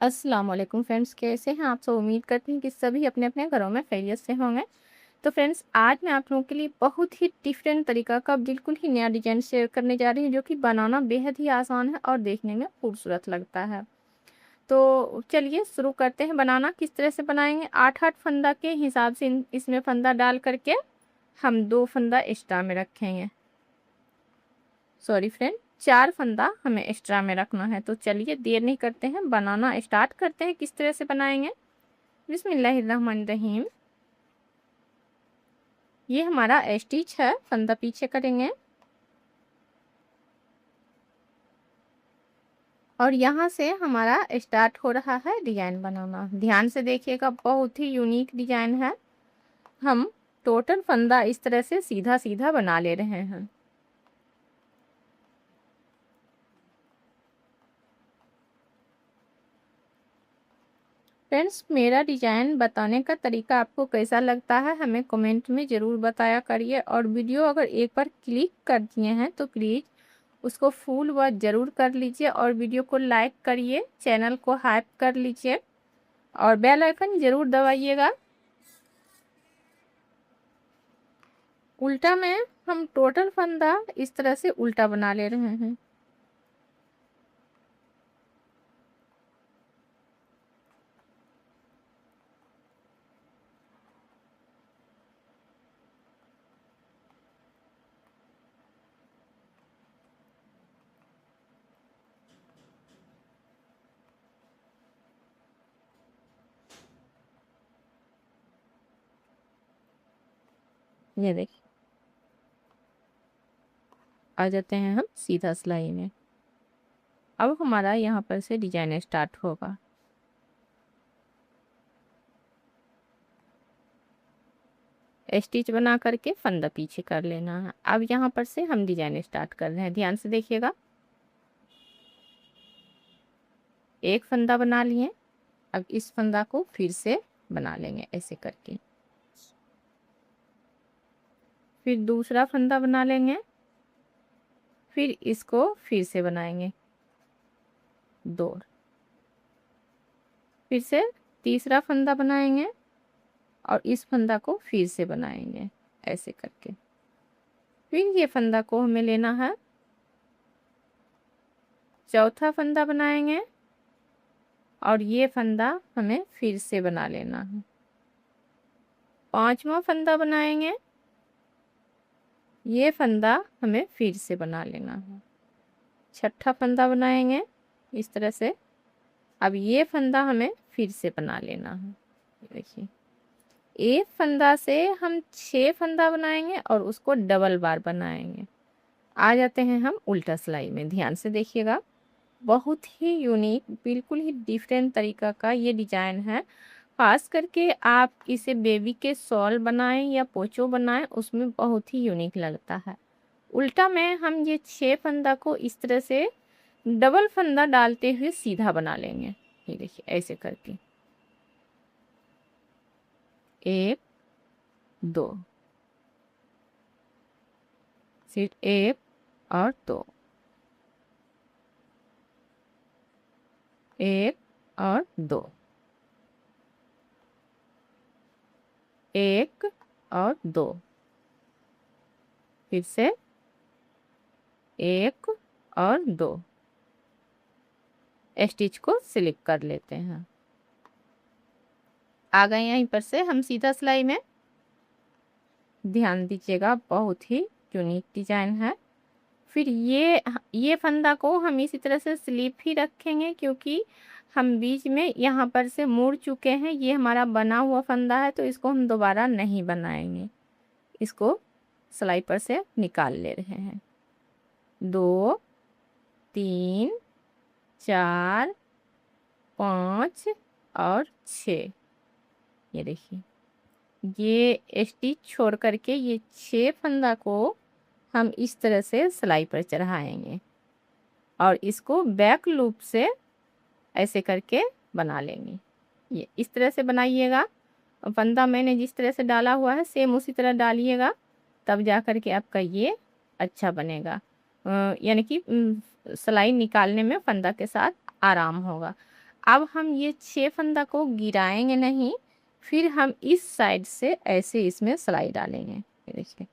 अस्सलाम वालेकुम फ्रेंड्स, कैसे हैं आप सब। उम्मीद करती हूँ कि सभी अपने अपने घरों में खैरियत से होंगे। तो फ्रेंड्स, आज मैं आप लोगों के लिए बहुत ही डिफरेंट तरीका का बिल्कुल ही नया डिजाइन शेयर करने जा रही हूँ, जो कि बनाना बेहद ही आसान है और देखने में खूबसूरत लगता है। तो चलिए शुरू करते हैं। बनाना किस तरह से बनाएंगे, 8-8 फंदा के हिसाब से इसमें फंदा डाल करके हम 2 फंदा एक्स्ट्रा में रखेंगे। सॉरी फ्रेंड, 4 फंदा हमें एक्स्ट्रा में रखना है। तो चलिए देर नहीं करते हैं, बनाना स्टार्ट करते हैं। किस तरह से बनाएंगे, बिस्मिल्लाहिर्रहमानिर्रहीम। ये हमारा स्टिच है, फंदा पीछे करेंगे और यहाँ से हमारा स्टार्ट हो रहा है डिजाइन बनाना। ध्यान से देखिएगा, बहुत ही यूनिक डिजाइन है। हम टोटल फंदा इस तरह से सीधा सीधा बना ले रहे हैं। फ्रेंड्स, मेरा डिजाइन बताने का तरीका आपको कैसा लगता है हमें कमेंट में ज़रूर बताया करिए। और वीडियो अगर एक बार क्लिक कर दिए हैं तो प्लीज़ उसको फुल वॉच ज़रूर कर लीजिए और वीडियो को लाइक करिए, चैनल को हाइप कर लीजिए और बेल आइकन ज़रूर दबाइएगा। उल्टा में हम टोटल फंदा इस तरह से उल्टा बना ले रहे हैं। ये देखिए, आ जाते हैं हम सीधा सिलाई में। अब हमारा यहाँ पर से डिजाइन स्टार्ट होगा। स्टिच बना करके फंदा पीछे कर लेना है। अब यहाँ पर से हम डिजाइन स्टार्ट कर रहे हैं, ध्यान से देखिएगा। एक फंदा बना लिए, अब इस फंदा को फिर से बना लेंगे ऐसे करके। फिर दूसरा फंदा बना लेंगे, फिर इसको फिर से बनाएंगे 2। फिर से तीसरा फंदा बनाएंगे और इस फंदा को फिर से बनाएंगे ऐसे करके। फिर ये फंदा को हमें लेना है, चौथा फंदा बनाएंगे और ये फंदा हमें फिर से बना लेना है। पांचवा फंदा बनाएंगे, ये फंदा हमें फिर से बना लेना है। छठा फंदा बनाएंगे इस तरह से। अब ये फंदा हमें फिर से बना लेना है। देखिए, एक फंदा से हम 6 फंदा बनाएंगे और उसको डबल बार बनाएंगे। आ जाते हैं हम उल्टा सिलाई में, ध्यान से देखिएगा। बहुत ही यूनिक, बिल्कुल ही डिफरेंट तरीका का ये डिजाइन है। खास करके आप इसे बेबी के शॉल बनाएं या पोचो बनाएं, उसमें बहुत ही यूनिक लगता है। उल्टा में हम ये 6 फंदा को इस तरह से डबल फंदा डालते हुए सीधा बना लेंगे। ये देखिए ऐसे करके 1 2, फिर 1 और 2, 1 और 2, 1 और 2, फिर से 1 और 2। स्टिच को सिलेक्ट कर लेते हैं। आ गए यहीं पर से हम सीधा सिलाई में। ध्यान दीजिएगा, बहुत ही यूनिक डिजाइन है। फिर ये फंदा को हम इसी तरह से स्लिप ही रखेंगे, क्योंकि हम बीच में यहाँ पर से मुड़ चुके हैं। ये हमारा बना हुआ फंदा है, तो इसको हम दोबारा नहीं बनाएंगे। इसको सिलाई पर से निकाल ले रहे हैं। 2 3 4 5 और 6। ये देखिए, ये स्टिच छोड़ करके ये 6 फंदा को हम इस तरह से सिलाई पर चढ़ाएंगे और इसको बैक लूप से ऐसे करके बना लेंगे। ये इस तरह से बनाइएगा। फंदा मैंने जिस तरह से डाला हुआ है सेम उसी तरह डालिएगा, तब जा कर के आपका ये अच्छा बनेगा। यानी कि सिलाई निकालने में फंदा के साथ आराम होगा। अब हम ये 6 फंदा को गिराएंगे नहीं, फिर हम इस साइड से ऐसे इसमें सिलाई डालेंगे। ये देखिए,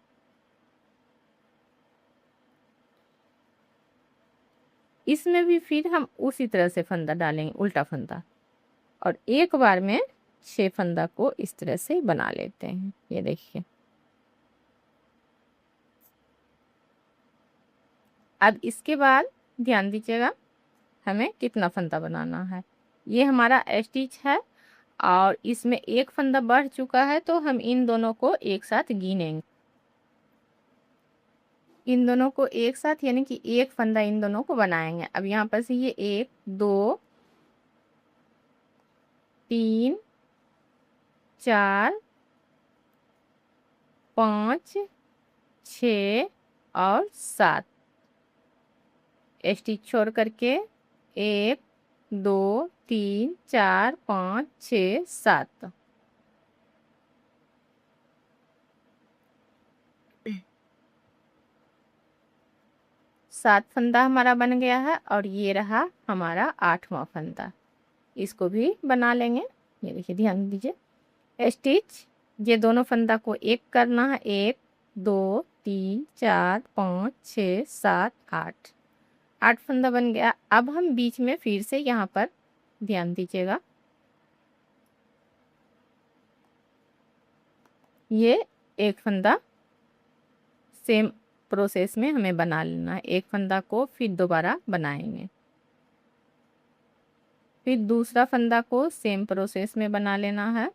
इसमें भी फिर हम उसी तरह से फंदा डालेंगे, उल्टा फंदा, और एक बार में 6 फंदा को इस तरह से बना लेते हैं। ये देखिए, अब इसके बाद ध्यान दीजिएगा हमें कितना फंदा बनाना है। ये हमारा स्टिच है और इसमें एक फंदा बढ़ चुका है, तो हम इन दोनों को एक साथ गिनेंगे। इन दोनों को एक साथ यानी कि एक फंदा इन दोनों को बनाएंगे। अब यहाँ पर से ये 1 2 3 4 5 6 और 7 स्टिच छोड़ करके 1 2 3 4 5 6 7 7 फंदा हमारा बन गया है और ये रहा हमारा 8वां फंदा। इसको भी बना लेंगे। ये देखिए, ध्यान दीजिए, स्टिच ये दोनों फंदा को एक करना है। 1 2 3 4 5 6 7 8 8 फंदा बन गया। अब हम बीच में फिर से यहाँ पर ध्यान दीजिएगा, ये एक फंदा सेम प्रोसेस में हमें बना लेना है। एक फंदा को फिर दोबारा बनाएंगे, फिर दूसरा फंदा को सेम प्रोसेस में बना लेना है,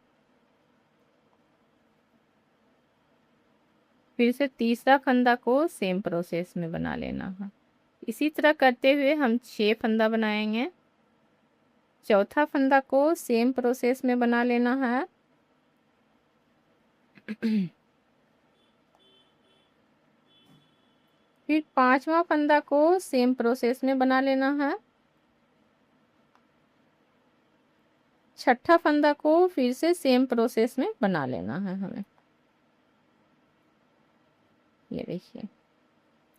फिर से तीसरा फंदा को सेम प्रोसेस में बना लेना है। इसी तरह करते हुए हम 6 फंदा बनाएंगे। चौथा फंदा को सेम प्रोसेस में बना लेना है। फिर 5वां फंदा को सेम प्रोसेस में बना लेना है। छठा फंदा को फिर से सेम प्रोसेस में बना लेना है हमें। ये देखिए,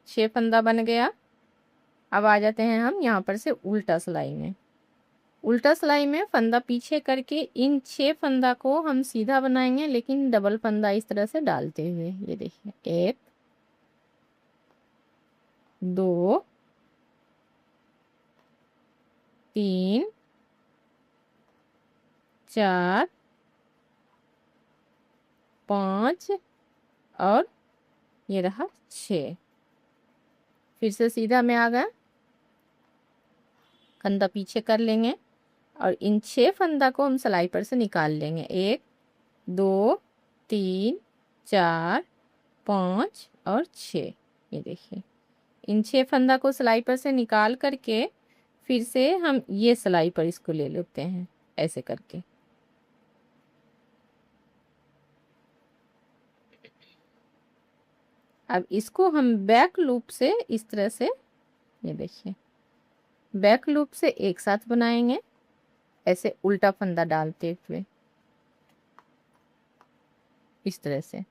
6 फंदा बन गया। अब आ जाते हैं हम यहाँ पर से उल्टा सिलाई में। उल्टा सिलाई में फंदा पीछे करके इन 6 फंदा को हम सीधा बनाएंगे, लेकिन डबल फंदा इस तरह से डालते हुए। ये देखिए, 1 2 3 4 5 और ये रहा 6। फिर से सीधा में आ गया, फंदा पीछे कर लेंगे और इन 6 फंदा को हम सिलाई पर से निकाल लेंगे। 1 2 3 4 5 और 6। ये देखिए, इन 6 फंदा को सिलाई पर से निकाल करके फिर से हम ये सिलाई पर इसको ले लेते हैं, ऐसे करके। अब इसको हम बैक लूप से इस तरह से, ये देखिए, बैक लूप से एक साथ बनाएंगे, ऐसे उल्टा फंदा डालते हुए इस तरह से।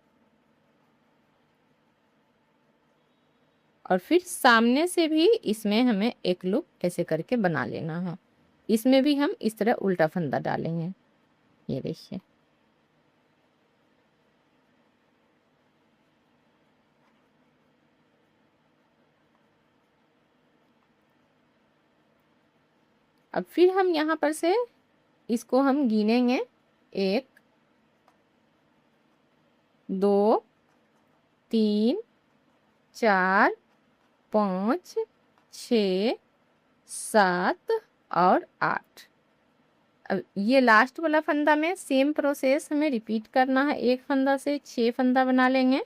और फिर सामने से भी इसमें हमें एक लूप ऐसे करके बना लेना है। इसमें भी हम इस तरह उल्टा फंदा डालेंगे। ये देखिए, अब फिर हम यहाँ पर से इसको हम गिनेंगे। 1 2 3 4 5 6 7 और 8। अब ये लास्ट वाला फंदा में सेम प्रोसेस हमें रिपीट करना है। एक फंदा से 6 फंदा बना लेंगे।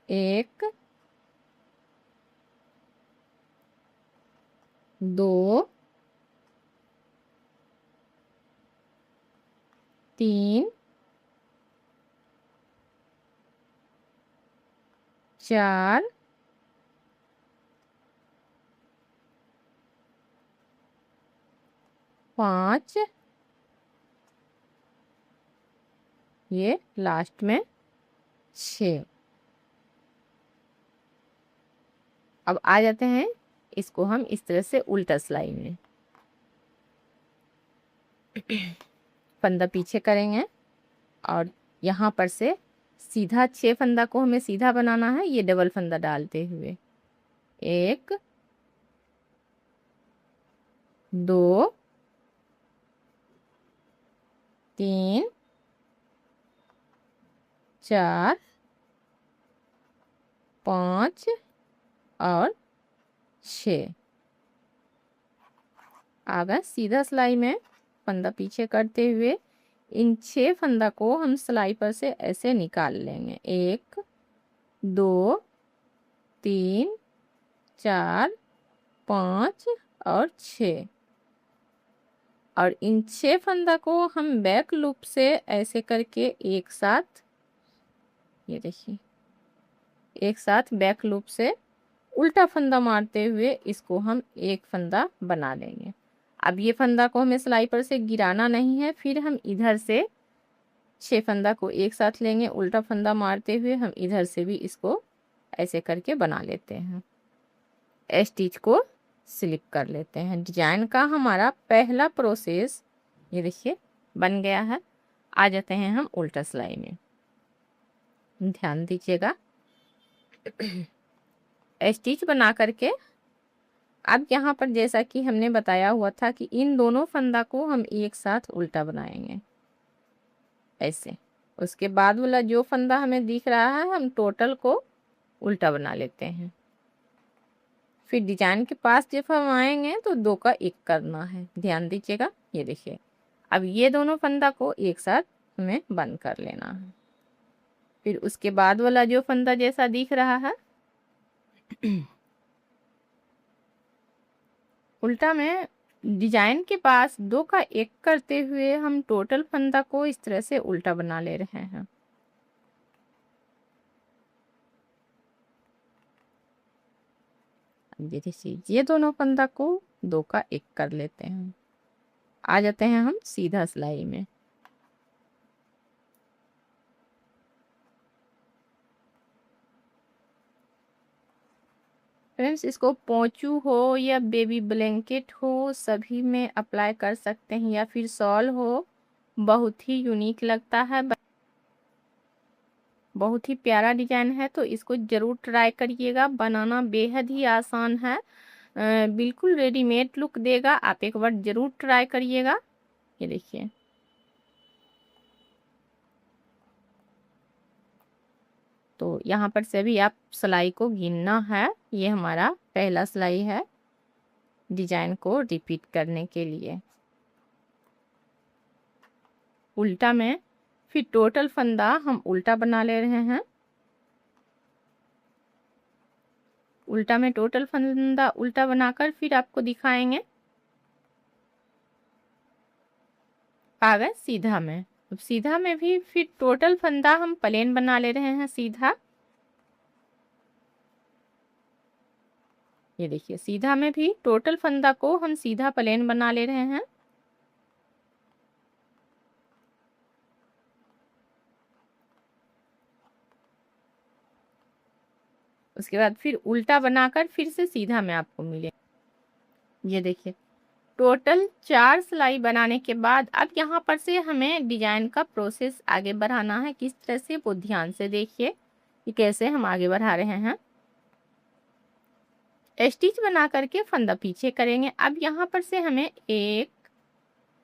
1 2 3 4 5, ये लास्ट में 6। अब आ जाते हैं इसको हम इस तरह से उल्टा सिलाई में। फंदा पीछे करेंगे और यहाँ पर से सीधा 6 फंदा को हमें सीधा बनाना है, ये डबल फंदा डालते हुए। 1 2 3 4 5 और 6। आगे सीधा सिलाई में फंदा पीछे करते हुए इन 6 फंदा को हम सिलाई पर से ऐसे निकाल लेंगे। 1 2 3 4 5 और 6। और इन 6 फंदा को हम बैक लूप से ऐसे करके एक साथ, ये देखिए, एक साथ बैक लूप से उल्टा फंदा मारते हुए इसको हम एक फंदा बना लेंगे। अब ये फंदा को हमें सिलाई पर से गिराना नहीं है, फिर हम इधर से 6 फंदा को एक साथ लेंगे, उल्टा फंदा मारते हुए हम इधर से भी इसको ऐसे करके बना लेते हैं। स्टिच को स्लिप कर लेते हैं। डिजाइन का हमारा पहला प्रोसेस ये देखिए बन गया है। आ जाते हैं हम उल्टा सिलाई में, ध्यान दीजिएगा। स्टिच बना करके अब यहाँ पर जैसा कि हमने बताया हुआ था कि इन दोनों फंदा को हम एक साथ उल्टा बनाएंगे ऐसे। उसके बाद वाला जो फंदा हमें दिख रहा है हम टोटल को उल्टा बना लेते हैं। फिर डिजाइन के पास जब हम आएंगे तो 2 का 1 करना है, ध्यान दीजिएगा। ये देखिए अब ये दोनों फंदा को एक साथ हमें बंद कर लेना है। फिर उसके बाद वाला जो फंदा जैसा दिख रहा है उल्टा में डिजाइन के पास 2 का 1 करते हुए हम टोटल फंदा को इस तरह से उल्टा बना ले रहे हैं। ये देखिए ये दोनों फंदा को 2 का 1 कर लेते हैं। आ जाते हैं हम सीधा सिलाई में। फ्रेंड्स इसको पोंचू हो या बेबी ब्लैंकेट हो सभी में अप्लाई कर सकते हैं, या फिर शॉल हो, बहुत ही यूनिक लगता है, बहुत ही प्यारा डिजाइन है। तो इसको जरूर ट्राई करिएगा, बनाना बेहद ही आसान है, बिल्कुल रेडीमेड लुक देगा। आप एक बार जरूर ट्राई करिएगा। ये देखिए तो यहाँ पर से भी आप सिलाई को गिनना है। ये हमारा पहला सिलाई है डिजाइन को रिपीट करने के लिए। उल्टा में फिर टोटल फंदा हम उल्टा बना ले रहे हैं। उल्टा में टोटल फंदा उल्टा बनाकर फिर आपको दिखाएंगे। आ गए सीधा में। अब सीधा में भी फिर टोटल फंदा हम प्लेन बना ले रहे हैं सीधा। ये देखिए सीधा में भी टोटल फंदा को हम सीधा प्लेन बना ले रहे हैं। उसके बाद फिर उल्टा बनाकर फिर से सीधा में आपको मिले। ये देखिए टोटल 4 सिलाई बनाने के बाद अब यहाँ पर से हमें डिजाइन का प्रोसेस आगे बढ़ाना है। किस तरह से वो ध्यान से देखिए कि कैसे हम आगे बढ़ा रहे हैं। स्टिच बना करके फंदा पीछे करेंगे। अब यहाँ पर से हमें 1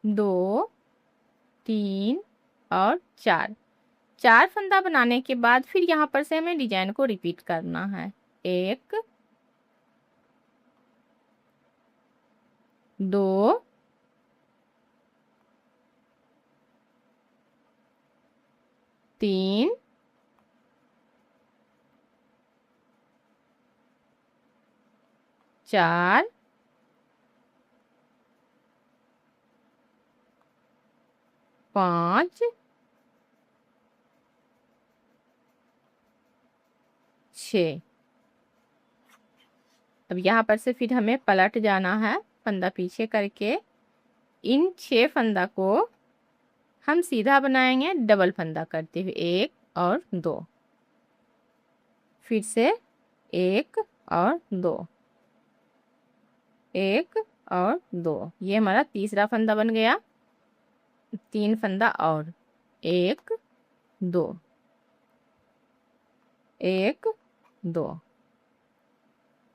2 3 और 4 फंदा बनाने के बाद फिर यहाँ पर से हमें डिजाइन को रिपीट करना है। 1 2 3 4 5 6। अब यहाँ पर से फिर हमें पलट जाना है फंदा पीछे करके। इन 6 फंदा को हम सीधा बनाएंगे डबल फंदा करते हुए 1 और 2, फिर से 1 और 2, 1 और 2। ये हमारा तीसरा फंदा बन गया। 3 फंदा और 1 2 1 2,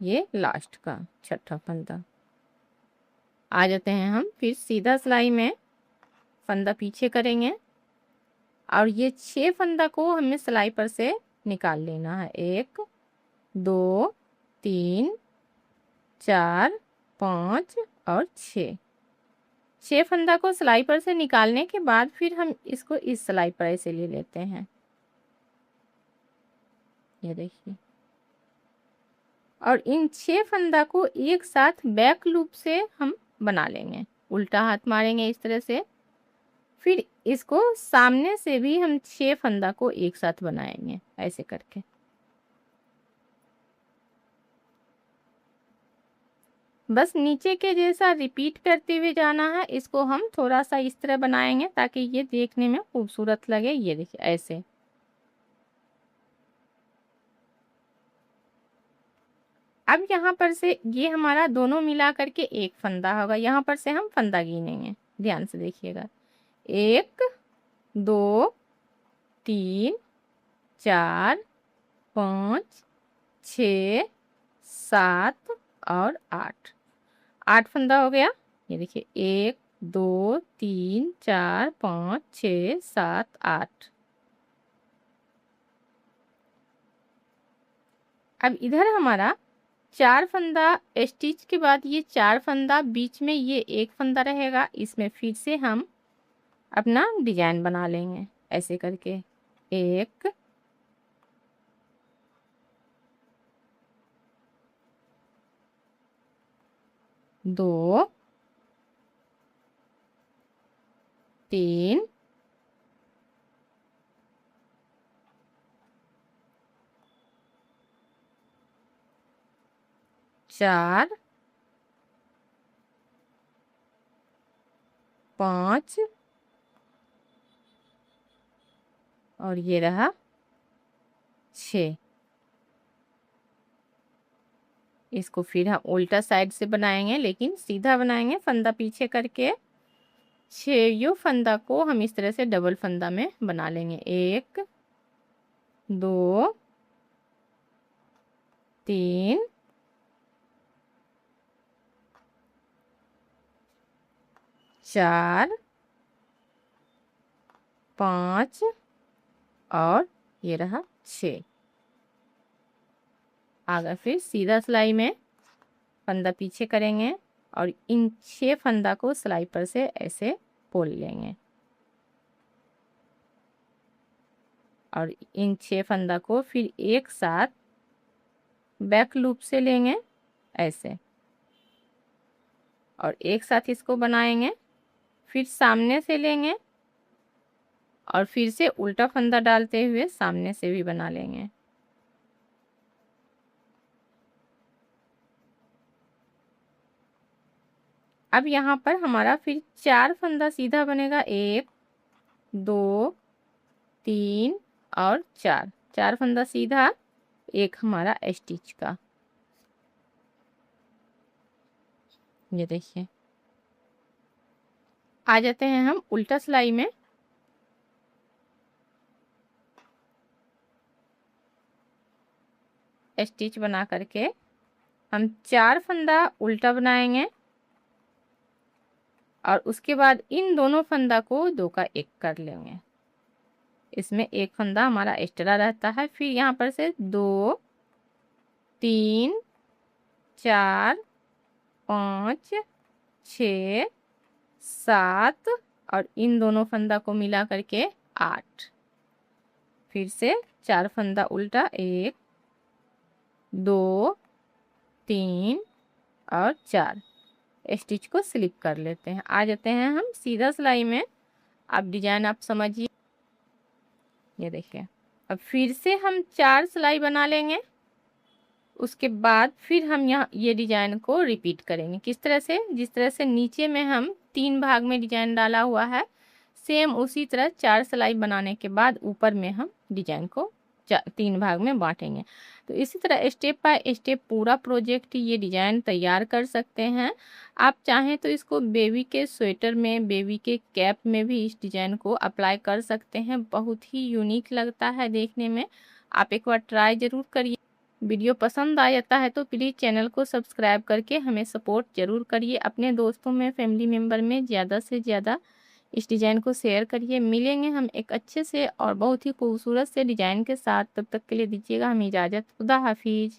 ये लास्ट का छठा फंदा। आ जाते हैं हम फिर सीधा सिलाई में, फंदा पीछे करेंगे और ये 6 फंदा को हमें सिलाई पर से निकाल लेना है। 1 2 3 4 5 और 6 फंदा को सिलाई पर से निकालने के बाद फिर हम इसको इस सिलाई पर ऐसे ले लेते हैं, ये देखिए। और इन 6 फंदा को एक साथ बैक लूप से हम बना लेंगे, उल्टा हाथ मारेंगे इस तरह से। फिर इसको सामने से भी हम 6 फंदा को एक साथ बनाएंगे ऐसे करके। बस नीचे के जैसा रिपीट करते हुए जाना है। इसको हम थोड़ा सा इस तरह बनाएंगे ताकि ये देखने में खूबसूरत लगे। ये देखिए ऐसे। अब यहाँ पर से ये हमारा दोनों मिला करके एक फंदा होगा। यहाँ पर से हम फंदा गिनेंगे, ध्यान से देखिएगा। 1 2 3 4 5 6 7 और 8 फंदा हो गया। ये देखिए 1 2 3 4 5 6 7 8। अब इधर हमारा 4 फंदा स्टिच के बाद ये 4 फंदा, बीच में ये एक फंदा रहेगा। इसमें फिर से हम अपना डिजाइन बना लेंगे ऐसे करके। 1 2 3 4 5 और ये रहा 6। इसको फिर हम उल्टा साइड से बनाएंगे, लेकिन सीधा बनाएंगे, फंदा पीछे करके। 6 फंदा को हम इस तरह से डबल फंदा में बना लेंगे। 1 2 3 4 5 और ये रहा 6। आगे फिर सीधा सिलाई में फंदा पीछे करेंगे और इन 6 फंदा को सिलाई पर से ऐसे पोल लेंगे और इन 6 फंदा को फिर एक साथ बैक लूप से लेंगे ऐसे और एक साथ इसको बनाएंगे। फिर सामने से लेंगे और फिर से उल्टा फंदा डालते हुए सामने से भी बना लेंगे। अब यहाँ पर हमारा फिर 4 फंदा सीधा बनेगा। 1 2 3 और 4 फंदा सीधा, एक हमारा स्टिच का। ये देखिए। आ जाते हैं हम उल्टा सिलाई में। स्टिच बना करके हम 4 फंदा उल्टा बनाएंगे और उसके बाद इन दोनों फंदा को 2 का 1 कर लेंगे। इसमें एक फंदा हमारा एक्स्ट्रा रहता है। फिर यहाँ पर से 2 3 4 5 6 7 और इन दोनों फंदा को मिला करके 8। फिर से 4 फंदा उल्टा, 1 2 3 और 4। स्टिच को स्लिप कर लेते हैं। आ जाते हैं हम सीधा सिलाई में। अब डिजाइन आप समझिए। ये देखिए। अब फिर से हम 4 सिलाई बना लेंगे। उसके बाद फिर हम यहाँ ये डिजाइन को रिपीट करेंगे। किस तरह से? जिस तरह से नीचे में हम 3 भाग में डिजाइन डाला हुआ है, सेम उसी तरह 4 सिलाई बनाने के बाद ऊपर में हम डिजाइन को 3 भाग में बांटेंगे। तो इसी तरह स्टेप बाय स्टेप पूरा प्रोजेक्ट ये डिज़ाइन तैयार कर सकते हैं। आप चाहें तो इसको बेबी के स्वेटर में, बेबी के कैप में भी इस डिज़ाइन को अप्लाई कर सकते हैं। बहुत ही यूनिक लगता है देखने में। आप एक बार ट्राई ज़रूर करिए। वीडियो पसंद आ जाता है तो प्लीज़ चैनल को सब्सक्राइब करके हमें सपोर्ट ज़रूर करिए। अपने दोस्तों में, फैमिली मेम्बर में ज़्यादा से ज़्यादा इस डिज़ाइन को शेयर करिए। मिलेंगे हम एक अच्छे से और बहुत ही खूबसूरत से डिज़ाइन के साथ। तब तक के लिए दीजिएगा हमें इजाज़त। खुदा हाफिज़।